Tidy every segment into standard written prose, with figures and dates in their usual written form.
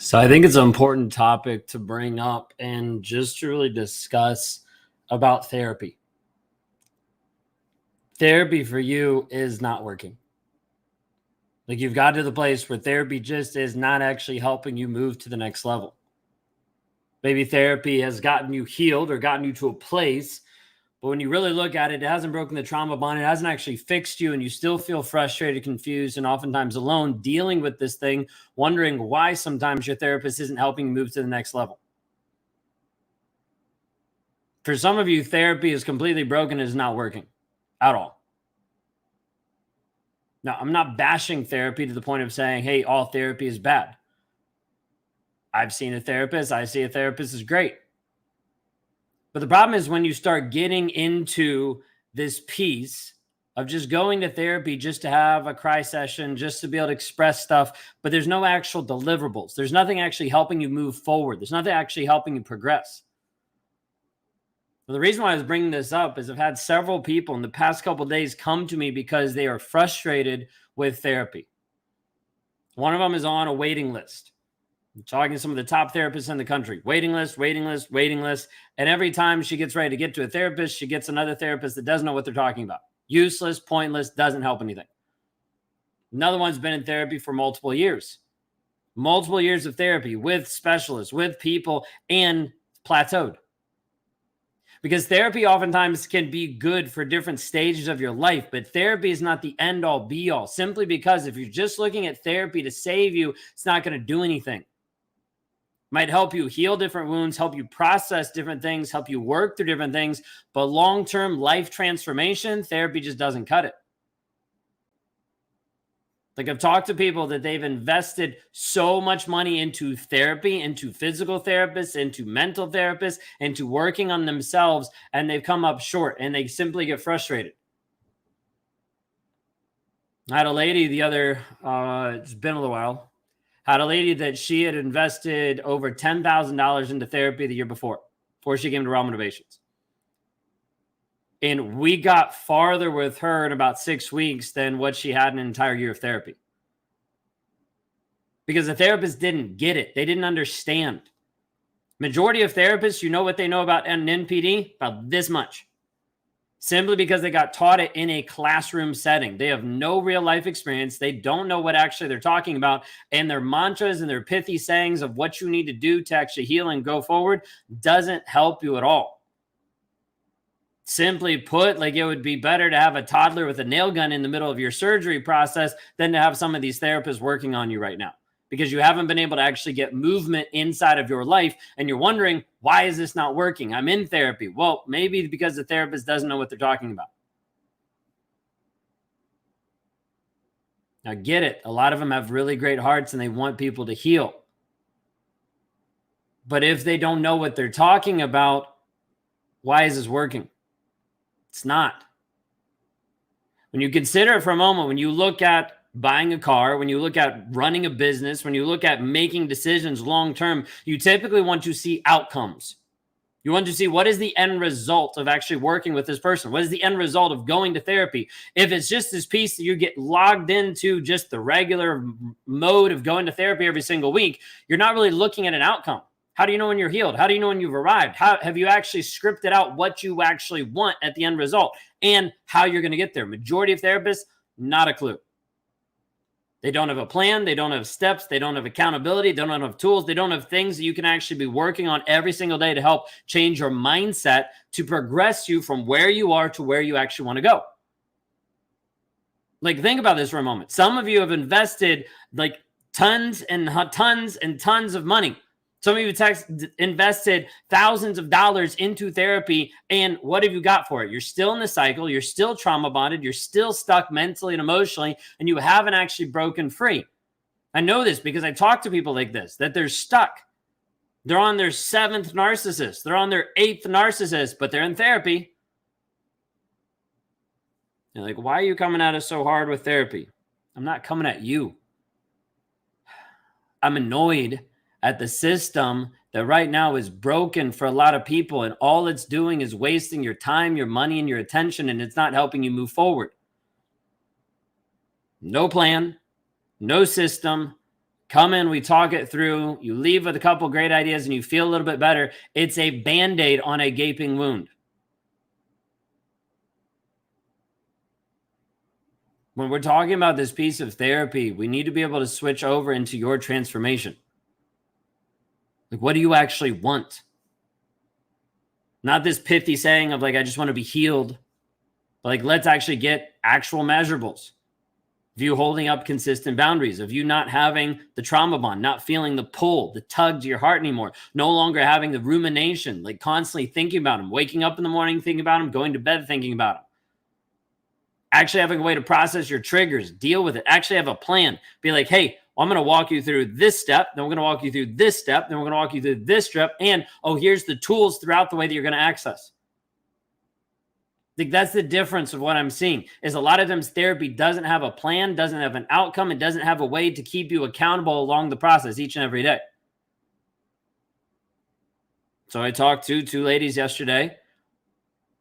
So I think it's an important topic to bring up and just to really discuss about therapy. Therapy for you is not working. Like you've got to the place where therapy just is not actually helping you move to the next level. Maybe therapy has gotten you healed or gotten you to a place, but when you really look at it, it hasn't broken the trauma bond. It hasn't actually fixed you, and you still feel frustrated, confused, and oftentimes alone dealing with this thing, wondering why sometimes your therapist isn't helping you move to the next level. For some of you, therapy is completely broken and is not working at all. Now, I'm not bashing therapy to the point of saying, hey, all therapy is bad. I've seen a therapist. I see a therapist is great. But the problem is when you start getting into this piece of just going to therapy just to have a cry session, just to be able to express stuff, but there's no actual deliverables. There's nothing actually helping you move forward. There's nothing actually helping you progress. Well, the reason why I was bringing this up is I've had several people in the past couple of days come to me because they are frustrated with therapy. One of them is on a waiting list. I'm talking to some of the top therapists in the country. Waiting list, waiting list, waiting list. And every time she gets ready to get to a therapist, she gets another therapist that doesn't know what they're talking about. Useless, pointless, doesn't help anything. Another one's been in therapy for multiple years. Multiple years of therapy with specialists, with people, and plateaued. Because therapy oftentimes can be good for different stages of your life, but therapy is not the end all be all, simply because if you're just looking at therapy to save you, it's not going to do anything. It might help you heal different wounds, help you process different things, help you work through different things, but long-term life transformation, therapy just doesn't cut it. Like I've talked to people that they've invested so much money into therapy, into physical therapists, into mental therapists, into working on themselves, and they've come up short and they simply get frustrated. I had a lady it's been a little while, had a lady that she had invested over $10,000 into therapy the year before she came to Raw Motivations. And we got farther with her in about 6 weeks than what she had in an entire year of therapy. Because the therapist didn't get it. They didn't understand. Majority of therapists, you know what they know about an NPD? About this much. Simply because they got taught it in a classroom setting. They have no real life experience. They don't know what actually they're talking about. And their mantras and their pithy sayings of what you need to do to actually heal and go forward doesn't help you at all. Simply put, like it would be better to have a toddler with a nail gun in the middle of your surgery process than to have some of these therapists working on you right now, because you haven't been able to actually get movement inside of your life. And you're wondering, why is this not working? I'm in therapy. Well, maybe because the therapist doesn't know what they're talking about. Now get it. A lot of them have really great hearts and they want people to heal. But if they don't know what they're talking about, why is this working? It's not. When you consider it for a moment, when you look at buying a car, when you look at running a business, when you look at making decisions long-term, you typically want to see outcomes. You want to see what is the end result of actually working with this person? What is the end result of going to therapy? If it's just this piece that you get logged into just the regular mode of going to therapy every single week, you're not really looking at an outcome. How do you know when you're healed? How do you know when you've arrived? How have you actually scripted out what you actually want at the end result and how you're going to get there? Majority of therapists, not a clue. They don't have a plan. They don't have steps. They don't have accountability. They don't have tools. They don't have things that you can actually be working on every single day to help change your mindset to progress you from where you are to where you actually want to go. Like, think about this for a moment. Some of you have invested like tons and tons and tons of money. Some of you invested thousands of dollars into therapy, and what have you got for it? You're still in the cycle. You're still trauma bonded. You're still stuck mentally and emotionally, and you haven't actually broken free. I know this because I talk to people like this, that they're stuck. They're on their 7th narcissist. They're on their 8th narcissist, but they're in therapy. You're like, why are you coming at us so hard with therapy? I'm not coming at you. I'm annoyed at the system that right now is broken for a lot of people, and all it's doing is wasting your time, your money, and your attention, and it's not helping you move forward. No plan, no system, Come in, we talk it through, you leave with a couple great ideas and you feel a little bit better. It's a Band-Aid on a gaping wound. When we're talking about this piece of therapy, we need to be able to switch over into your transformation. Like, what do you actually want? Not this pithy saying of like, I just want to be healed. But like, let's actually get actual measurables. Of you holding up consistent boundaries, of you not having the trauma bond, not feeling the pull, the tug to your heart anymore, no longer having the rumination, like constantly thinking about them, waking up in the morning thinking about them, going to bed thinking about them. Actually having a way to process your triggers, deal with it, actually have a plan. Be like, hey, I'm going to walk you through this step, then we're going to walk you through this step, then we're going to walk you through this step, and oh, here's the tools throughout the way that you're going to access. Like, that's the difference of what I'm seeing is a lot of times therapy doesn't have a plan, doesn't have an outcome, it doesn't have a way to keep you accountable along the process each and every day. So I talked to two ladies yesterday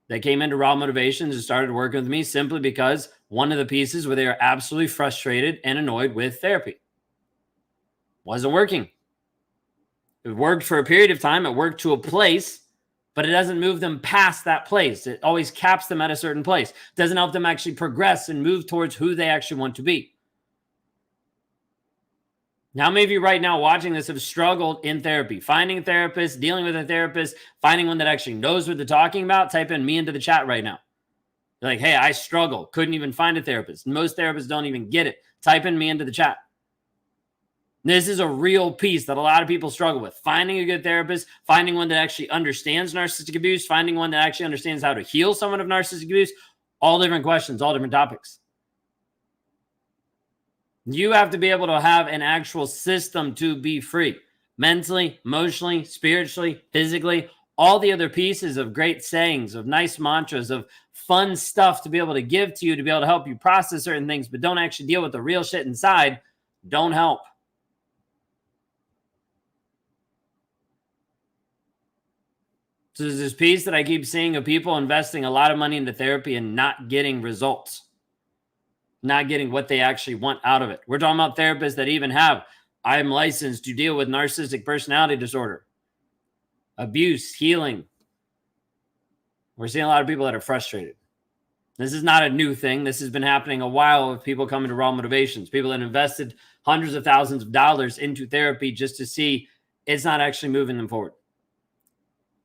that came into Raw Motivations and started working with me simply because one of the pieces where they are absolutely frustrated and annoyed with therapy wasn't working. It worked for a period of time. It worked to a place, but it doesn't move them past that place. It always caps them at a certain place. It doesn't help them actually progress and move towards who they actually want to be. Now, maybe right now watching this have struggled in therapy, finding a therapist, dealing with a therapist, finding one that actually knows what they're talking about. Type in me into the chat right now. You're like, hey, I struggle. Couldn't even find a therapist. Most therapists don't even get it. Type in me into the chat. This is a real piece that a lot of people struggle with. Finding a good therapist, finding one that actually understands narcissistic abuse, finding one that actually understands how to heal someone of narcissistic abuse. All different questions, all different topics. You have to be able to have an actual system to be free. Mentally, emotionally, spiritually, physically, all the other pieces of great sayings, of nice mantras, of fun stuff to be able to give to you, to be able to help you process certain things, but don't actually deal with the real shit inside, don't help. So there's this piece that I keep seeing of people investing a lot of money into therapy and not getting results, not getting what they actually want out of it. We're talking about therapists that even have, I'm licensed to deal with narcissistic personality disorder, abuse, healing. We're seeing a lot of people that are frustrated. This is not a new thing. This has been happening a while with people coming to Raw Motivations, people that invested hundreds of thousands of dollars into therapy just to see it's not actually moving them forward.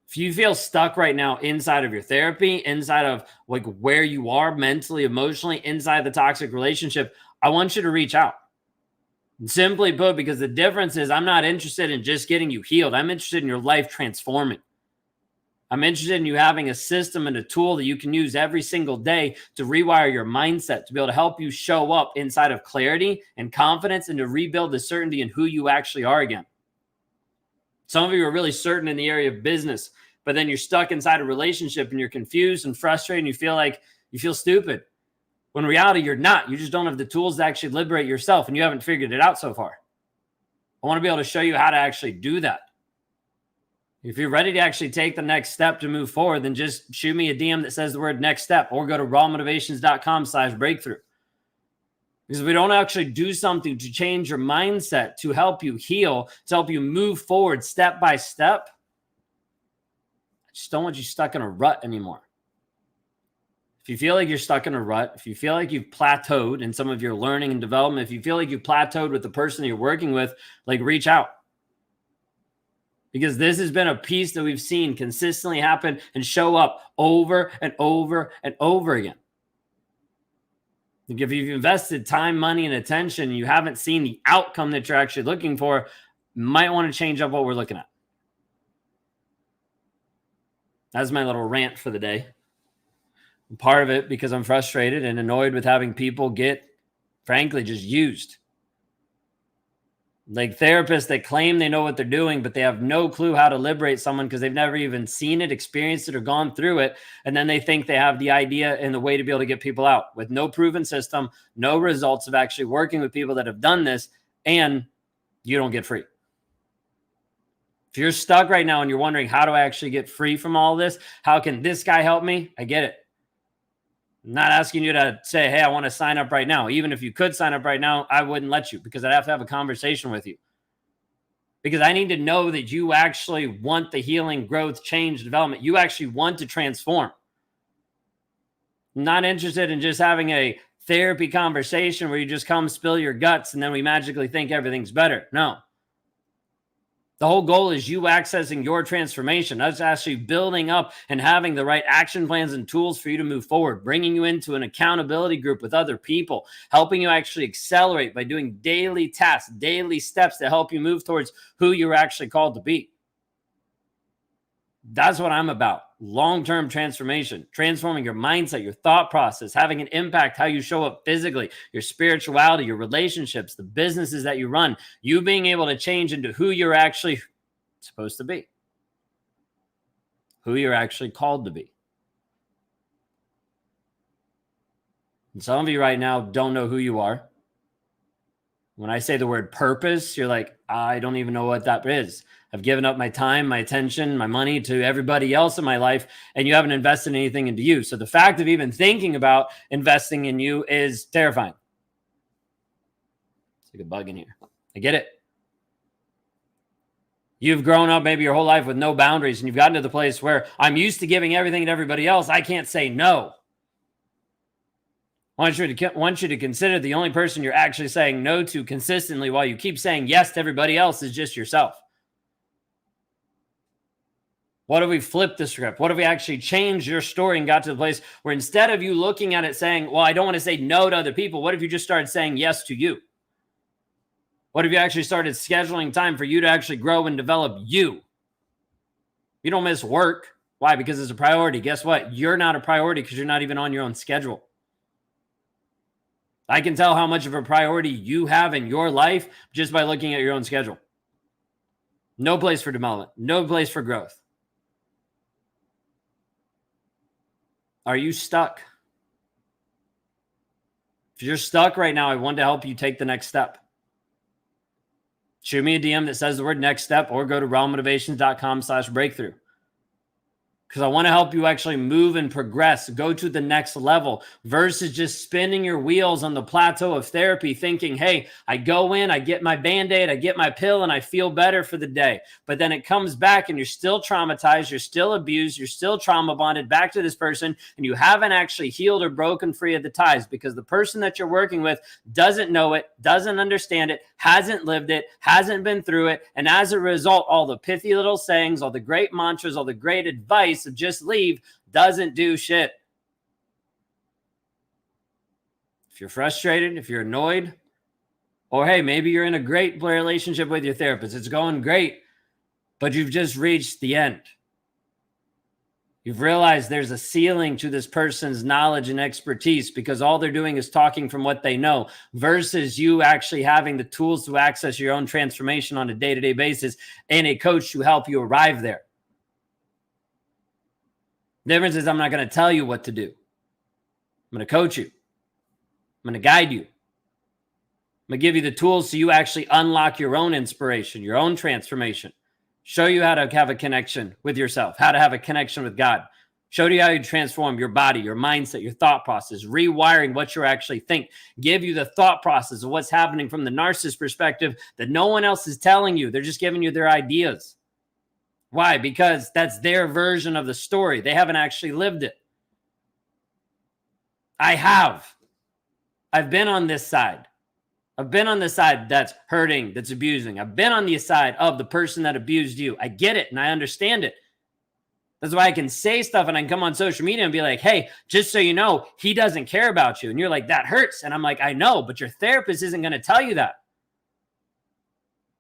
If you feel stuck right now inside of your therapy, inside of like where you are mentally, emotionally, inside the toxic relationship, I want you to reach out. Simply put, because the difference is I'm not interested in just getting you healed. I'm interested in your life transforming. I'm interested in you having a system and a tool that you can use every single day to rewire your mindset, to be able to help you show up inside of clarity and confidence and to rebuild the certainty in who you actually are again. Some of you are really certain in the area of business, but then you're stuck inside a relationship and you're confused and frustrated and you feel stupid. When in reality, you're not. You just don't have the tools to actually liberate yourself and you haven't figured it out so far. I want to be able to show you how to actually do that. If you're ready to actually take the next step to move forward, then just shoot me a DM that says the word next step or go to rawmotivations.com/breakthrough. Because if we don't actually do something to change your mindset, to help you heal, to help you move forward step by step, I just don't want you stuck in a rut anymore. If you feel like you're stuck in a rut, if you feel like you've plateaued in some of your learning and development, if you feel like you've plateaued with the person you're working with, like reach out. Because this has been a piece that we've seen consistently happen and show up over and over and over again. If you've invested time, money, and attention, and you haven't seen the outcome that you're actually looking for, you might want to change up what we're looking at. That's my little rant for the day. Part of it because I'm frustrated and annoyed with having people get, frankly, just used. Like therapists that claim they know what they're doing, but they have no clue how to liberate someone because they've never even seen it, experienced it, or gone through it. And then they think they have the idea and the way to be able to get people out with no proven system, no results of actually working with people that have done this, and you don't get free. If you're stuck right now and you're wondering, how do I actually get free from all this? How can this guy help me? I get it. I'm not asking you to say, hey, I want to sign up right now. Even if you could sign up right now, I wouldn't let you because I'd have to have a conversation with you. Because I need to know that you actually want the healing, growth, change, development. You actually want to transform. I'm not interested in just having a therapy conversation where you just come spill your guts and then we magically think everything's better. No. The whole goal is you accessing your transformation. Us actually building up and having the right action plans and tools for you to move forward, bringing you into an accountability group with other people, helping you actually accelerate by doing daily tasks, daily steps to help you move towards who you're actually called to be. That's what I'm about. Long-term transformation, transforming your mindset, your thought process, having an impact how you show up physically, your spirituality, your relationships, the businesses that you run, you being able to change into who you're actually supposed to be, who you're actually called to be. And some of you right now don't know who you are. When I say the word purpose, you're like, I don't even know what that is. I've given up my time, my attention, my money to everybody else in my life, and you haven't invested anything into you. So the fact of even thinking about investing in you is terrifying. It's like a bug in here. I get it. You've grown up maybe your whole life with no boundaries, and you've gotten to the place where I'm used to giving everything to everybody else. I can't say no. I want you to consider the only person you're actually saying no to consistently while you keep saying yes to everybody else is just yourself. What if we flipped the script? What if we actually changed your story and got to the place where instead of you looking at it saying, well, I don't want to say no to other people, what if you just started saying yes to you? What if you actually started scheduling time for you to actually grow and develop you? You don't miss work. Why? Because it's a priority. Guess what? You're not a priority because you're not even on your own schedule. I can tell how much of a priority you have in your life just by looking at your own schedule. No place for development. No place for growth. Are you stuck? If you're stuck right now, I want to help you take the next step. Shoot me a DM that says the word next step or go to rawmotivations.com/breakthrough. Because I want to help you actually move and progress, go to the next level versus just spinning your wheels on the plateau of therapy thinking, hey, I go in, I get my Band-Aid, I get my pill, and I feel better for the day. But then it comes back and you're still traumatized, you're still abused, you're still trauma bonded back to this person, and you haven't actually healed or broken free of the ties because the person that you're working with doesn't know it, doesn't understand it, hasn't lived it, hasn't been through it. And as a result, all the pithy little sayings, all the great mantras, all the great advice of just leave doesn't do shit. If you're frustrated, if you're annoyed, or hey, maybe you're in a great relationship with your therapist, it's going great, but you've just reached the end. You've realized there's a ceiling to this person's knowledge and expertise because all they're doing is talking from what they know versus you actually having the tools to access your own transformation on a day-to-day basis and a coach to help you arrive there. The difference is I'm not going to tell you what to do. I'm going to coach you. I'm going to guide you. I'm going to give you the tools so you actually unlock your own inspiration, your own transformation. Show you how to have a connection with yourself, how to have a connection with God. Show you how you transform your body, your mindset, your thought process, rewiring what you actually think. Give you the thought process of what's happening from the narcissist perspective that no one else is telling you. They're just giving you their ideas. Why? Because that's their version of the story. They haven't actually lived it. I have. I've been on this side. I've been on the side that's hurting, that's abusing. I've been on the side of the person that abused you. I get it and I understand it. That's why I can say stuff and I can come on social media and be like, hey, just so you know, he doesn't care about you. And you're like, that hurts. And I'm like, I know, but your therapist isn't going to tell you that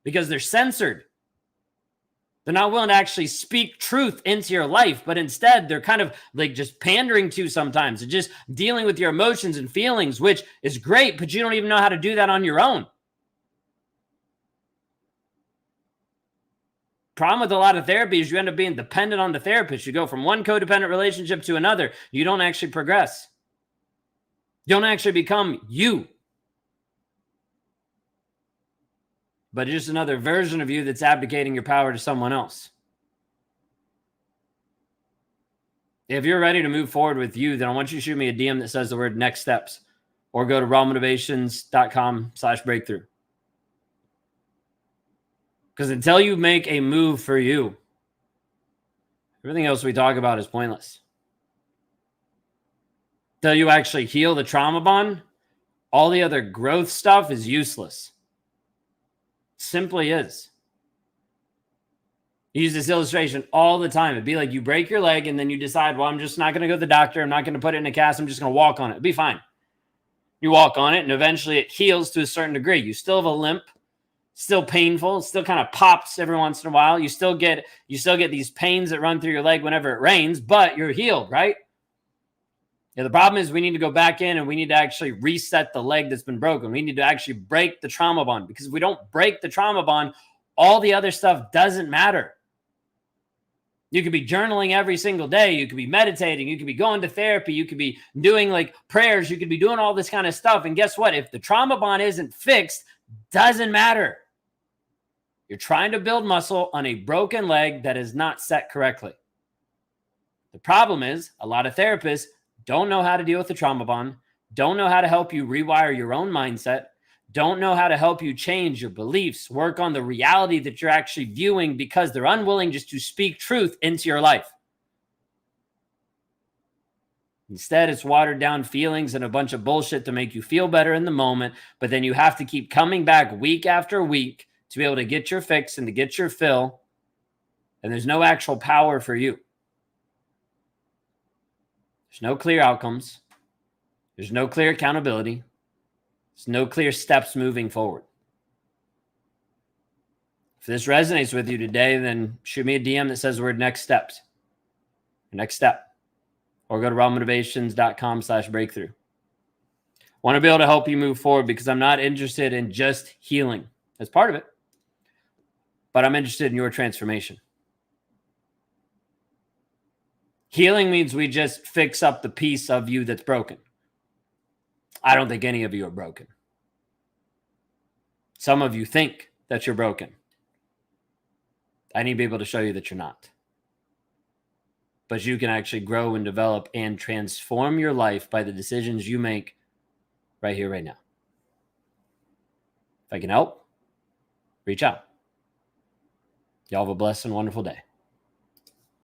because they're censored. They're not willing to actually speak truth into your life, but instead they're kind of like just pandering to sometimes and just dealing with your emotions and feelings, which is great, but you don't even know how to do that on your own. Problem with a lot of therapy is you end up being dependent on the therapist. You go from one codependent relationship to another. You don't actually progress. You don't actually become you. But it's just another version of you that's abdicating your power to someone else. If you're ready to move forward with you, then I want you to shoot me a DM that says the word next steps, or go to rawmotivations.com/breakthrough. Because until you make a move for you, everything else we talk about is pointless. Until you actually heal the trauma bond, all the other growth stuff is useless. Simply is. I use this illustration all the time. It'd be like you break your leg and then you decide, well, I'm just not going to go to the doctor. I'm not going to put it in a cast. I'm just going to walk on it. It'd be fine. You walk on it and eventually it heals to a certain degree. You still have a limp, still painful, it still kind of pops every once in a while. You still get these pains that run through your leg whenever it rains, but you're healed, right? Yeah, the problem is we need to go back in and we need to actually reset the leg that's been broken. We need to actually break the trauma bond, because if we don't break the trauma bond, all the other stuff doesn't matter. You could be journaling every single day. You could be meditating. You could be going to therapy. You could be doing like prayers. You could be doing all this kind of stuff. And guess what? If the trauma bond isn't fixed, doesn't matter. You're trying to build muscle on a broken leg that is not set correctly. The problem is a lot of therapists don't know how to deal with the trauma bond, don't know how to help you rewire your own mindset, don't know how to help you change your beliefs, work on the reality that you're actually viewing, because they're unwilling just to speak truth into your life. Instead, it's watered down feelings and a bunch of bullshit to make you feel better in the moment, but then you have to keep coming back week after week to be able to get your fix and to get your fill, and there's no actual power for you. There's no clear outcomes. There's no clear accountability. There's no clear steps moving forward. If this resonates with you today, then shoot me a DM that says the word next steps. Next step. Or go to rawmotivations.com/breakthrough. I want to be able to help you move forward, because I'm not interested in just healing. That's part of it. But I'm interested in your transformation. Healing means we just fix up the piece of you that's broken. I don't think any of you are broken. Some of you think that you're broken. I need to be able to show you that you're not. But you can actually grow and develop and transform your life by the decisions you make right here, right now. If I can help, reach out. Y'all have a blessed and wonderful day.